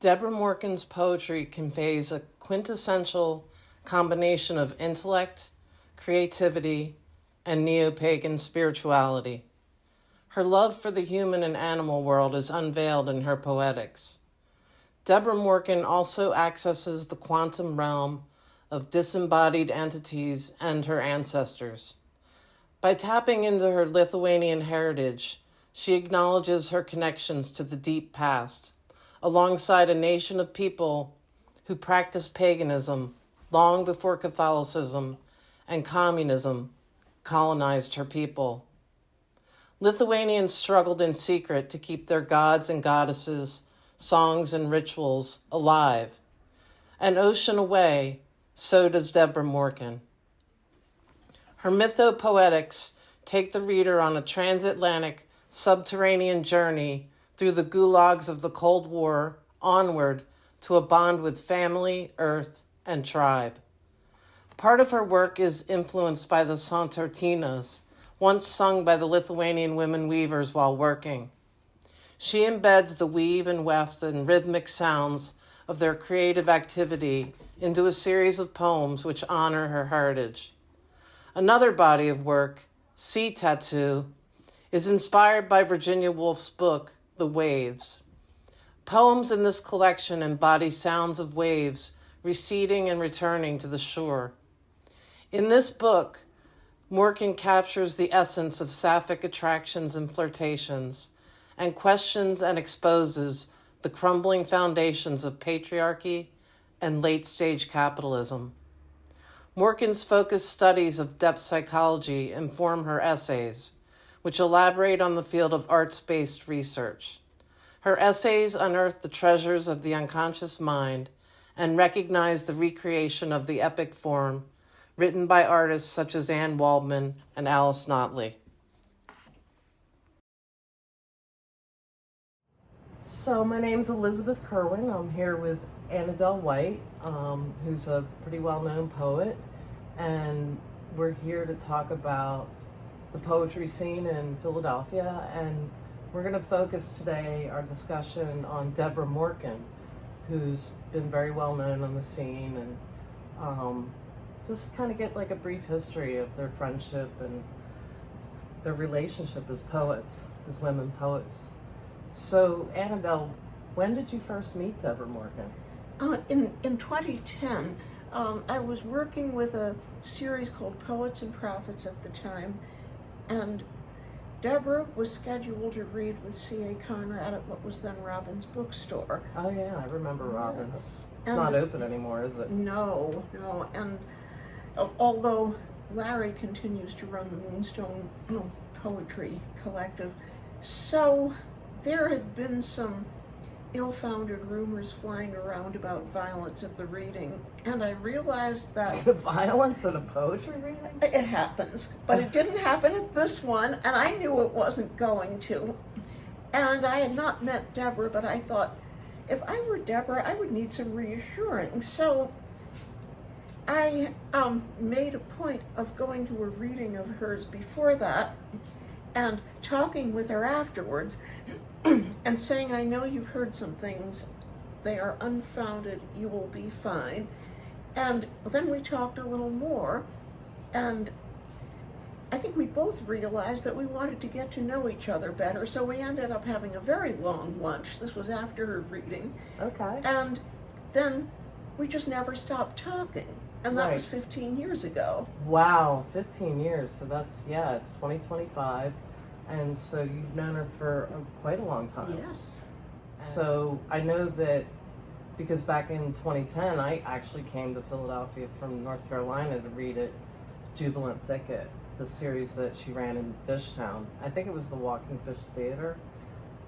Debrah Morkun's poetry conveys a quintessential combination of intellect, creativity, and neo-pagan spirituality. Her love for the human and animal world is unveiled in her poetics. Debrah Morkun also accesses the quantum realm of disembodied entities and her ancestors. By tapping into her Lithuanian heritage, she acknowledges her connections to the deep past, alongside a nation of people who practiced paganism long before Catholicism and communism colonized her people. Lithuanians struggled in secret to keep their gods and goddesses, songs and rituals alive. An ocean away, so does Debrah Morkun. Her mythopoetics take the reader on a transatlantic, subterranean journey through the gulags of the Cold War onward to a bond with family, earth, and tribe. Part of her work is influenced by the sontartinas, once sung by the Lithuanian women weavers while working. She embeds the weave and weft and rhythmic sounds of their creative activity into a series of poems which honor her heritage. Another body of work, Sea Tattoo, is inspired by Virginia Woolf's book, The Waves. Poems in this collection embody sounds of waves receding and returning to the shore. In this book, Morkun captures the essence of sapphic attractions and flirtations, and questions and exposes the crumbling foundations of patriarchy and late-stage capitalism. Morkun's focused studies of depth psychology inform her essays, which elaborate on the field of arts-based research. Her essays unearth the treasures of the unconscious mind and recognize the recreation of the epic form written by artists such as Anne Waldman and Alice Notley. So my name's Elizabeth Kerwin. I'm here with Annadelle White, who's a pretty well-known poet, and we're here to talk about the poetry scene in Philadelphia, and we're going to focus today our discussion on Debrah Morkun, who's been very well-known on the scene, and just kind of get like a brief history of their friendship and their relationship as poets, as women poets. So, Annabelle, when did you first meet Debrah Morkun? In 2010, I was working with a series called Poets and Prophets at the time, and Debrah was scheduled to read with C.A. Conrad at what was then Robin's Bookstore. Oh yeah, I remember Robin's. Yes. It's not open anymore, is it? No, and although Larry continues to run the Moonstone Poetry Collective, so there had been some ill-founded rumors flying around about violence at the reading, and I realized that violence at a poetry reading? It happens, but it didn't happen at this one, and I knew it wasn't going to. And I had not met Debrah, but I thought, if I were Debrah, I would need some reassuring. So I made a point of going to a reading of hers before that and talking with her afterwards and saying, I know you've heard some things. They are unfounded. You will be fine. And then we talked a little more, and I think we both realized that we wanted to get to know each other better, so we ended up having a very long lunch. This was after her reading. Okay. And then we just never stopped talking. And that Right. was 15 years ago. Wow, 15 years. So that's, it's 2025. And so you've known her for quite a long time. Yes. So I know that because back in 2010, I actually came to Philadelphia from North Carolina to read at Jubilant Thicket, the series that she ran in Fishtown. I think it was the Walking Fish Theater.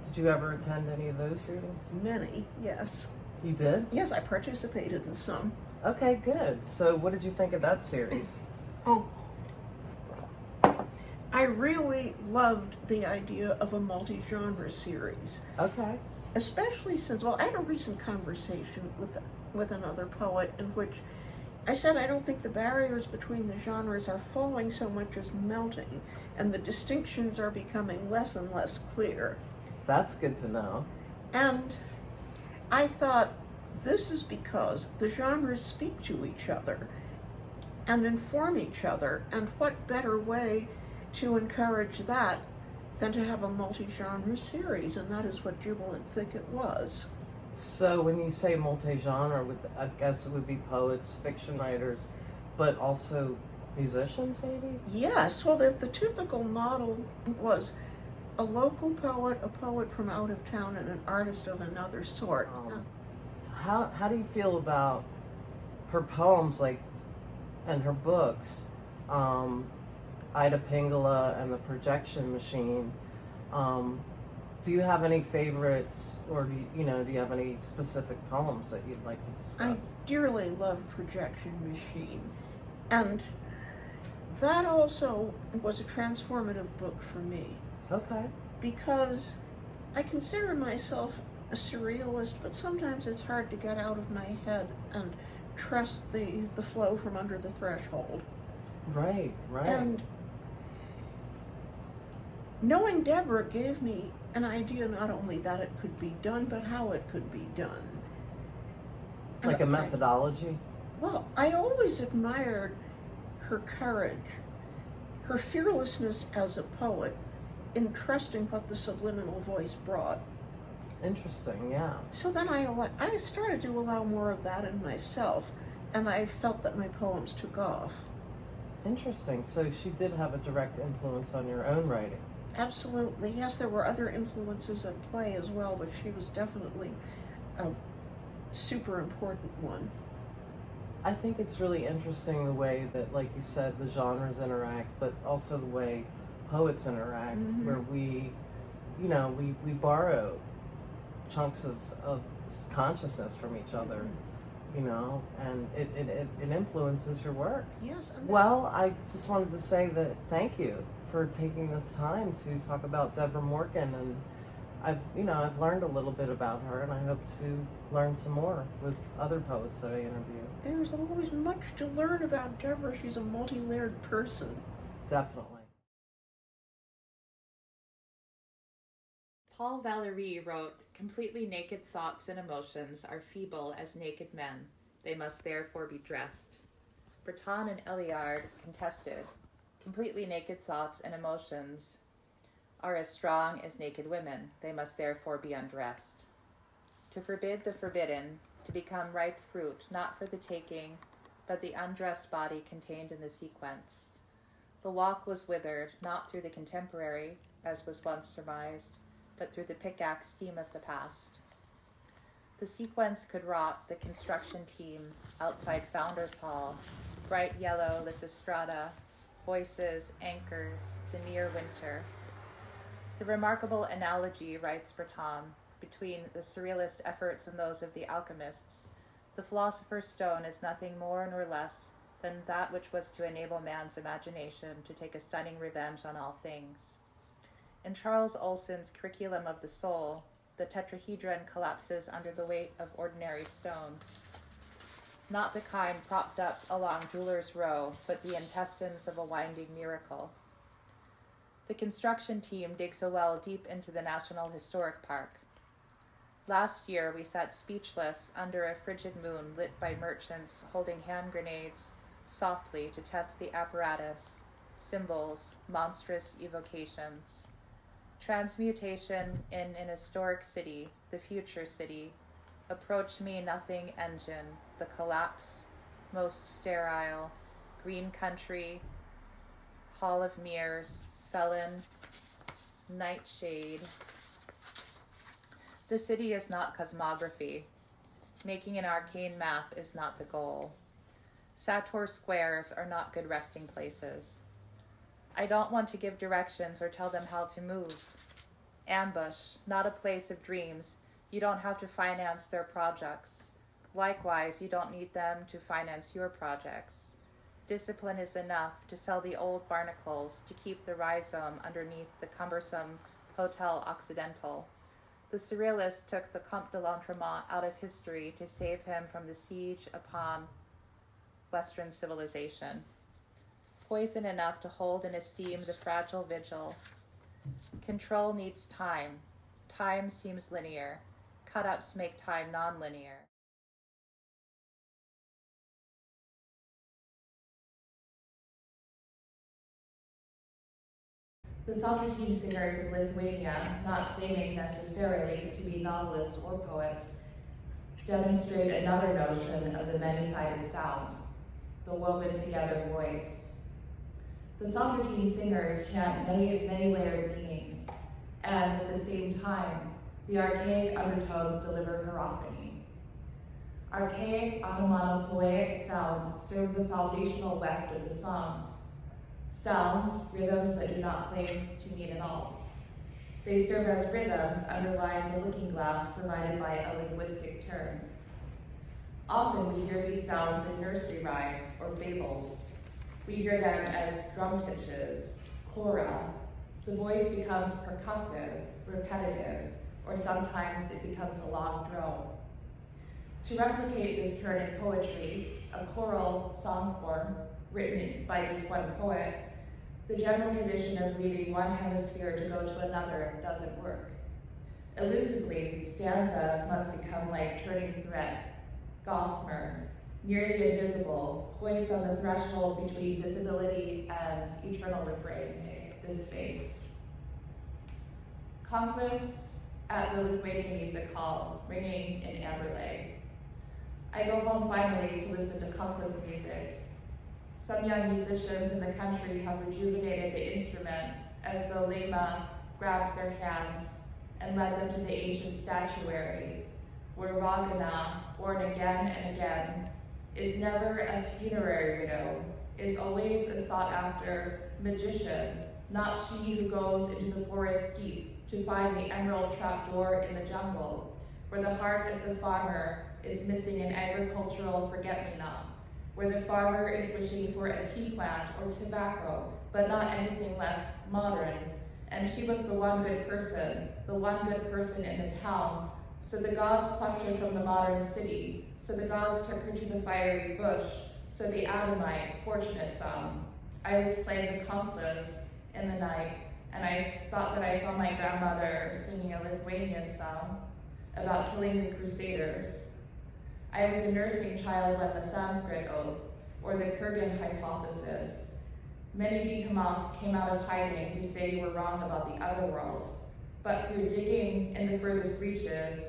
Did you ever attend any of those readings? Many, yes. You did? Yes, I participated in some. Okay, good. So what did you think of that series? Oh, I really loved the idea of a multi-genre series. Okay. Especially since, I had a recent conversation with another poet in which I said I don't think the barriers between the genres are falling so much as melting, and the distinctions are becoming less and less clear. That's good to know. And I thought, this is because the genres speak to each other and inform each other, and what better way to encourage that than to have a multi-genre series, and that is what Jubilant Thicket was. So when you say multi-genre, I guess it would be poets, fiction writers, but also musicians, maybe? Yes, well, the typical model was a local poet, a poet from out of town, and an artist of another sort. How do you feel about her poems, and her books, Pingala and the Projection Machine? Do you have any favorites, or do you have any specific poems that you'd like to discuss? I dearly love Projection Machine, and that also was a transformative book for me. Okay. Because I consider myself a surrealist, but sometimes it's hard to get out of my head and trust the flow from under the threshold. Right. And knowing Debrah gave me an idea not only that it could be done, but how it could be done. Like a methodology? Well, I always admired her courage, her fearlessness as a poet, in trusting what the subliminal voice brought. Interesting, yeah. So then I started to allow more of that in myself, and I felt that my poems took off. Interesting. So she did have a direct influence on your own writing. Absolutely. Yes, there were other influences at play as well, but she was definitely a super important one. I think it's really interesting the way that, like you said, the genres interact, but also the way poets interact, where we borrow chunks of consciousness from each other, and it influences your work. Yes. Well, I just wanted to say that thank you for taking this time to talk about Debrah Morkun, and I've learned a little bit about her, and I hope to learn some more with other poets that I interview. There's always much to learn about Debrah. She's a multi-layered person. Definitely. Paul Valéry wrote, "Completely naked thoughts and emotions are feeble as naked men. They must therefore be dressed." Breton and Eliard contested, "Completely naked thoughts and emotions are as strong as naked women. They must therefore be undressed." To forbid the forbidden, to become ripe fruit, not for the taking, but the undressed body contained in the sequence. The walk was withered, not through the contemporary, as was once surmised, but through the pickaxe steam of the past. The sequence could rot the construction team outside Founders Hall, bright yellow Lysistrata, voices, anchors, the near winter. The remarkable analogy, writes Breton, between the surrealist efforts and those of the alchemists, the philosopher's stone is nothing more nor less than that which was to enable man's imagination to take a stunning revenge on all things. In Charles Olson's Curriculum of the Soul, the tetrahedron collapses under the weight of ordinary stone, not the kind propped up along Jeweller's Row, but the intestines of a winding miracle. The construction team digs a well deep into the National Historic Park. Last year, we sat speechless under a frigid moon lit by merchants holding hand grenades softly to test the apparatus, symbols, monstrous evocations. Transmutation in an historic city, the future city, approach me nothing engine, the collapse, most sterile, green country, hall of mirrors, felon, nightshade. The city is not cosmography. Making an arcane map is not the goal. Sator squares are not good resting places. I don't want to give directions or tell them how to move. Ambush, not a place of dreams. You don't have to finance their projects. Likewise, you don't need them to finance your projects. Discipline is enough to sell the old barnacles to keep the rhizome underneath the cumbersome Hotel Occidental. The surrealist took the Comte de l'Entremont out of history to save him from the siege upon Western civilization. Poison enough to hold in esteem the fragile vigil. Control needs time. Time seems linear. Cut-ups make time nonlinear. The Socrates singers of Lithuania, not claiming necessarily to be novelists or poets, demonstrate another notion of the many-sided sound, the woven-together voice. The Socrates singers chant many layered meanings, and at the same time, the archaic undertones deliver neurophony. Archaic onomatopoeic sounds serve the foundational weft of the songs. Sounds, rhythms that do not claim to mean at all. They serve as rhythms underlying the looking glass provided by a linguistic term. Often we hear these sounds in nursery rhymes or fables. We hear them as drum pitches, chora. The voice becomes percussive, repetitive, or sometimes it becomes a long drone. To replicate this turn in poetry, a choral song form written by just one poet, the general tradition of leaving one hemisphere to go to another doesn't work. Elusively, stanzas must become like turning thread, gossamer, nearly invisible, poised on the threshold between visibility and eternal refrain, this space. Conclaves at the Lithuanian Music Hall, ringing in Amberley. I go home finally to listen to conclave music. Some young musicians in the country have rejuvenated the instrument as though Lema grabbed their hands and led them to the ancient statuary, where Ragana, born again and again, is never a funerary widow, is always a sought-after magician, not she who goes into the forest deep to find the emerald trapdoor in the jungle, where the heart of the farmer is missing an agricultural forget-me-not, where the farmer is wishing for a tea plant or tobacco, but not anything less modern. And she was the one good person in the town. So the gods plucked her from the modern city. So the gods took her to the fiery bush. So the Adamite, fortunate some. I was playing the conclaves in the night, and I thought that I saw my grandmother singing a Lithuanian song about killing the crusaders. I was a nursing child when the Sanskrit oath, or the Kurgan hypothesis. Many behemoths came out of hiding to say you were wrong about the other world. But through digging in the furthest reaches,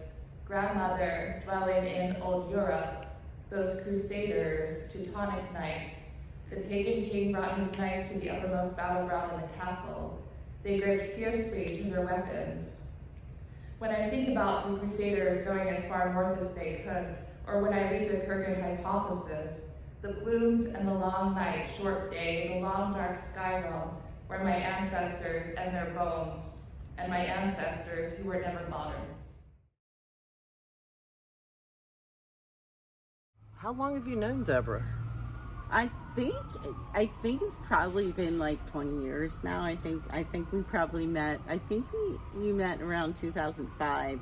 grandmother dwelling in old Europe, those crusaders, Teutonic knights, the pagan king brought his knights to the uppermost battleground in the castle. They gripped fiercely to their weapons. When I think about the crusaders going as far north as they could, or when I read the Kurgan hypothesis, the plumes and the long night, short day, the long dark sky realm, were my ancestors and their bones, and my ancestors who were never modern. How long have you known Debrah? I think it's probably been like 20 years now. I think we probably met. I think we met around 2005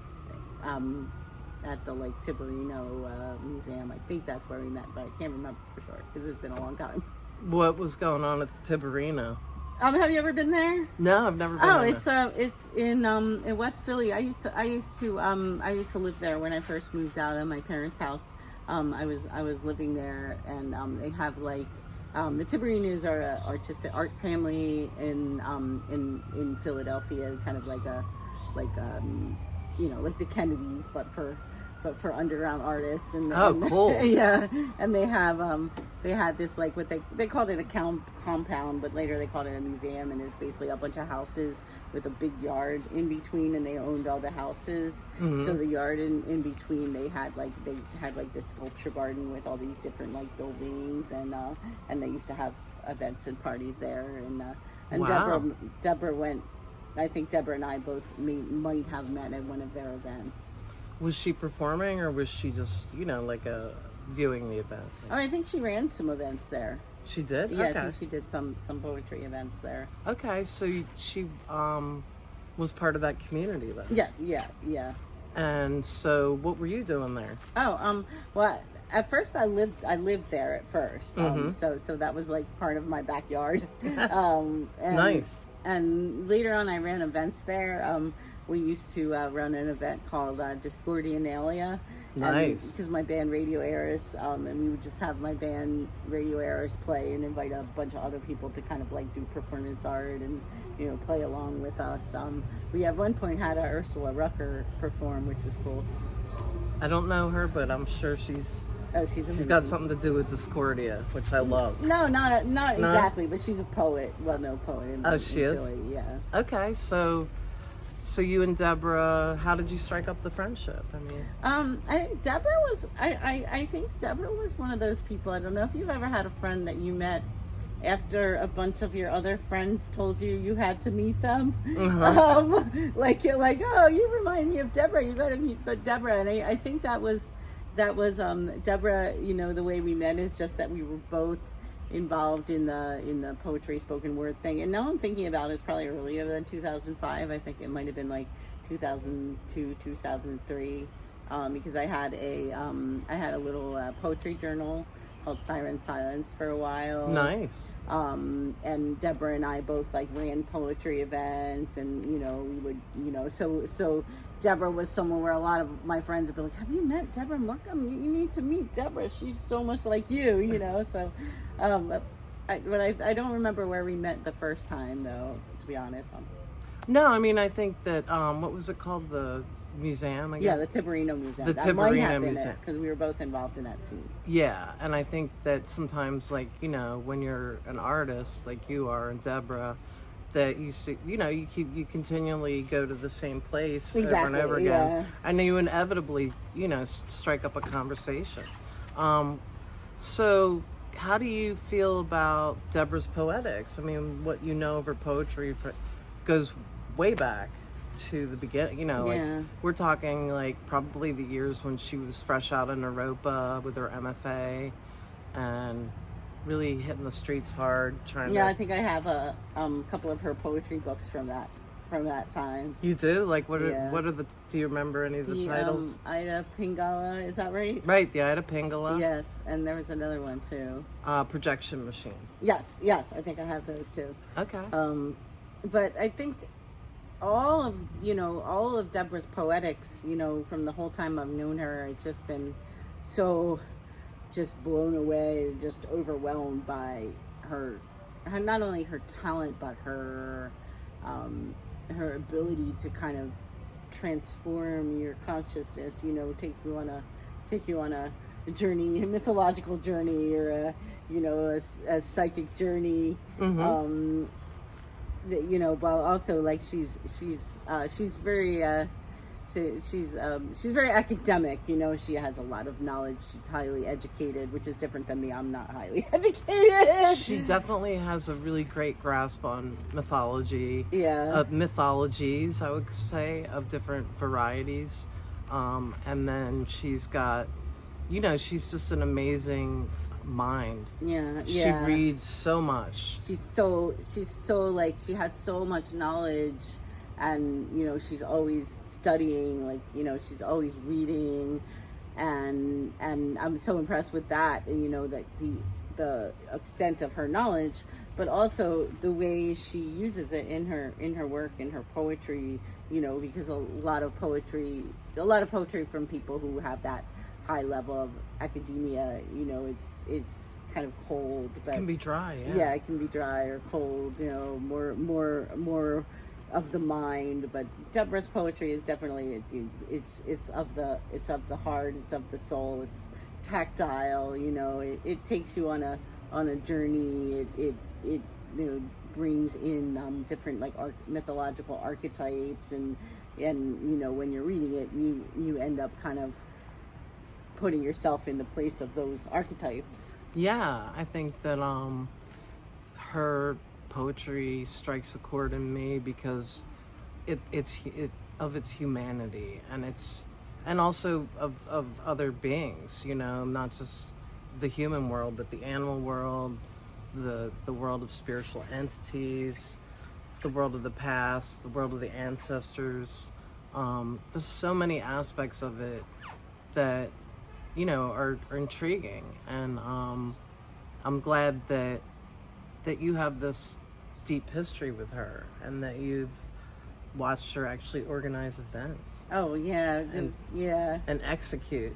at the Lake Tiberino Museum. I think that's where we met, but I can't remember for sure because it's been a long time. What was going on at the Tiberino? Have you ever been there? No, I've never been. It's in West Philly. I used to live there when I first moved out of my parents' house. I was living there, and they have like the Tiberinos are an artistic art family in Philadelphia, kind of like the Kennedys, but for underground artists. And cool. Yeah, and they had this like what they called it a compound, but later they called it a museum, and it's basically a bunch of houses with a big yard in between, and they owned all the houses. Mm-hmm. So the yard in between, they had like this sculpture garden with all these different like buildings, and they used to have events and parties there, and wow. Debrah went. I think Debrah and I both might have met at one of their events. Was she performing, or was she just, like viewing the event? Oh, I think she ran some events there. She did? Yeah, okay. I think she did some poetry events there. Okay, so she was part of that community then? Yes, yeah. And so what were you doing there? Well, at first I lived there at first. Mm-hmm. So that was like part of my backyard. Nice. and later on, I ran events there. We used to run an event called Discordianalia. Nice. Because my band Radio Eris, and we would just have my band Radio Eris play and invite a bunch of other people to kind of like do performance art and, you know, play along with us. We at one point had Ursula Rucker perform, which was cool. I don't know her, but I'm sure she's She's got something to do with Discordia, which I love. No, not exactly, but she's a poet, well-known poet. She is? Philly, yeah. Okay, so you and Debrah, how did you strike up the friendship? I mean, I think Debrah was one of those people. I don't know if you've ever had a friend that you met after a bunch of your other friends told you had to meet them. Like you're like, oh, you remind me of Debrah. You got to meet Debrah, and I think that was Debrah. You know, the way we met is just that we were both involved in the poetry spoken word thing, and now I'm thinking about it's probably earlier than 2005. I think it might have been like 2002, 2003, because I had a little poetry journal called Siren Silence for a while. nice. And Debrah and I both like ran poetry events, and you know we would, you know, so Debrah was someone where a lot of my friends would be like, have you met Debrah Morkun? You need to meet Debrah. She's so much like you know. So, I don't remember where we met the first time though, to be honest. No, I mean, I think that, what was it called? The museum, I guess? Yeah, the Tiberino Museum. The That might have Tiberino been Museum. because we were both involved in that scene. Yeah, and I think that sometimes, like, you know, when you're an artist like you are and Debrah, that you see, you know, you continually go to the same place over and over again, yeah. and you inevitably, you know, strike up a conversation. So how do you feel about Debrah's poetics? I mean, what you know of her poetry goes way back to the beginning, you know, like Yeah. we're talking like probably the years when she was fresh out of Naropa with her MFA and really hitting the streets hard, trying Yeah, to... I think I have a couple of her poetry books from that time. You do? Like, what Yeah. are the... Do you remember any of the titles? Ida Pingala, is that right? Right, the Ida Pingala. Yes, and there was another one too. Projection Machine. Yes, I think I have those too. Okay. But I think all of Debrah's poetics, you know, from the whole time I've known her, I've just been so just blown away, just overwhelmed by her not only her talent, but her ability to kind of transform your consciousness, you know, take you on a journey, a mythological journey, or a psychic journey. Mm-hmm. You know, but also like she's very she's very academic. You know, she has a lot of knowledge. She's highly educated, which is different than me. I'm not highly educated. She definitely has a really great grasp on mythology. Yeah. Mythologies, I would say, of different varieties. And then she's got, you know, she's just an amazing mind. Yeah. She reads so much. She's so like, she has so much knowledge, and you know, she's always studying, like, you know, she's always reading, and I'm so impressed with that, and you know, that the extent of her knowledge, but also the way she uses it in her work, in her poetry, you know, because a lot of poetry from people who have that high level of academia, you know, it's kind of cold, but It can be dry, yeah, it can be dry or cold, you know, more of the mind. But Debrah's poetry is definitely it's of the heart, it's of the soul, it's tactile, you know, it takes you on a journey. It you know, brings in different like mythological archetypes, and you know, when you're reading it, you end up kind of putting yourself in the place of those archetypes. Yeah, I think that her poetry strikes a chord in me because it's of its humanity, and also of other beings, you know, not just the human world, but the animal world, the world of spiritual entities, the world of the past, the world of the ancestors. There's so many aspects of it that, you know, are intriguing, and I'm glad that you have this deep history with her, and that you've watched her actually organize events. Oh yeah, And execute.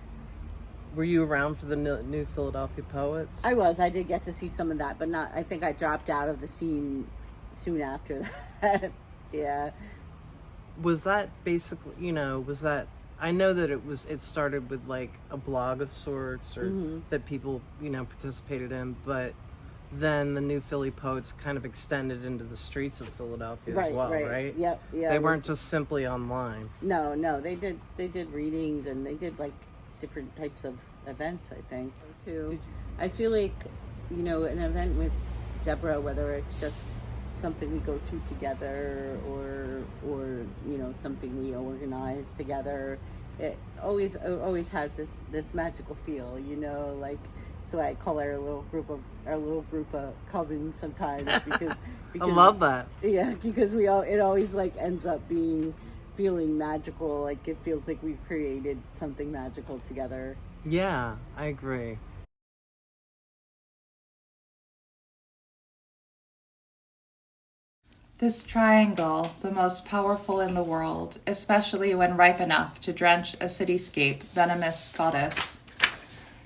Were you around for the New Philadelphia Poets? I did get to see some of that, but not. I think I dropped out of the scene soon after that. Yeah. Was that basically, was that, I know that it started with like a blog of sorts, or that people, participated in, but then the New Philly Poets kind of extended into the streets of Philadelphia as well, right? Yep, yeah. They weren't just simply online. No, they did readings, and they did like different types of events, I think, too. I feel like, an event with Debrah, whether it's just something we go to together or something we organize together, it always has this magical feel, like. So I call our little group of covens sometimes because I love that. Yeah, because it always like ends up feeling magical. Like it feels like we've created something magical together. Yeah, I agree. This triangle, the most powerful in the world, especially when ripe enough to drench a cityscape, venomous goddess.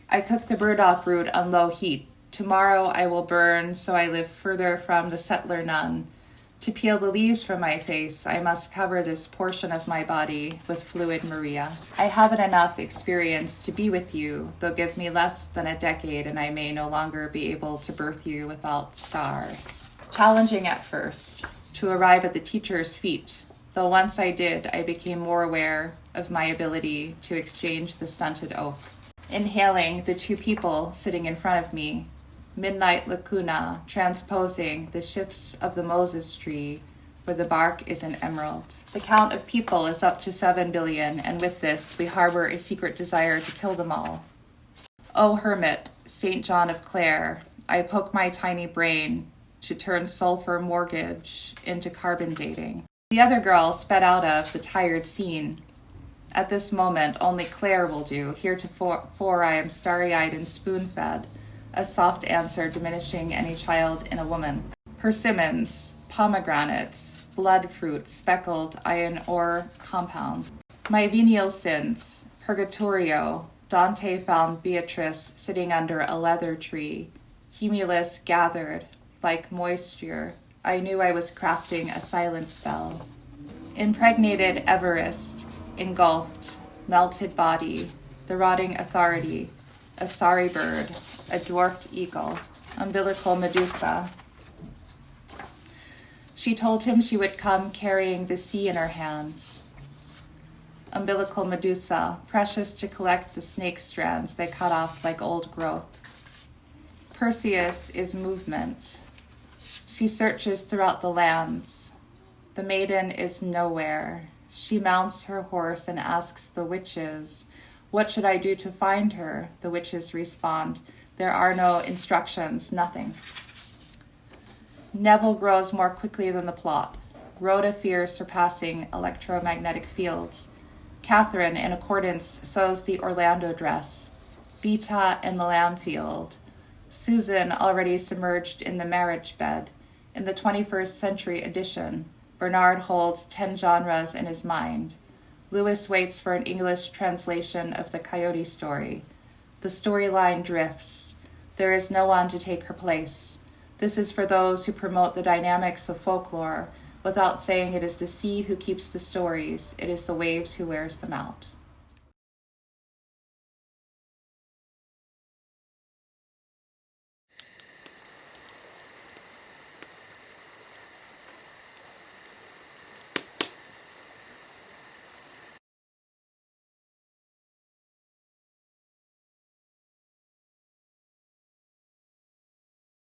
I cook the burdock root on low heat. Tomorrow I will burn, so I live further from the settler nun. To peel the leaves from my face, I must cover this portion of my body with fluid Maria. I haven't enough experience to be with you, though give me less than a decade and I may no longer be able to birth you without scars. Challenging at first, to arrive at the teacher's feet, though once I did, I became more aware of my ability to exchange the stunted oak. Inhaling the two people sitting in front of me, midnight lacuna transposing the shifts of the Moses tree where the bark is an emerald. The count of people is up to 7 billion, and with this we harbor a secret desire to kill them all. O hermit, St. John of Clare, I poke my tiny brain to turn sulfur mortgage into carbon dating. The other girl sped out of the tired scene. At this moment, only Claire will do. Heretofore I am starry-eyed and spoon-fed, a soft answer diminishing any child in a woman. Persimmons, pomegranates, blood fruit, speckled iron ore compound. My venial sins, purgatorio, Dante found Beatrice sitting under a leather tree. Cumulus gathered, like moisture. I knew I was crafting a silent spell. Impregnated Everest, engulfed, melted body, the rotting authority, a sorry bird, a dwarfed eagle, umbilical Medusa. She told him she would come carrying the sea in her hands. Umbilical Medusa, precious to collect the snake strands they cut off like old growth. Perseus is movement. She searches throughout the lands. The maiden is nowhere. She mounts her horse and asks the witches, "What should I do to find her?" The witches respond, "There are no instructions, nothing." Neville grows more quickly than the plot. Rhoda fears surpassing electromagnetic fields. Catherine, in accordance, sews the Orlando dress. Vita in the lamb field. Susan already submerged in the marriage bed. In the 21st century edition, Bernard holds 10 genres in his mind. Lewis waits for an English translation of the Coyote story. The storyline drifts. There is no one to take her place. This is for those who promote the dynamics of folklore without saying it is the sea who keeps the stories, it is the waves who wears them out.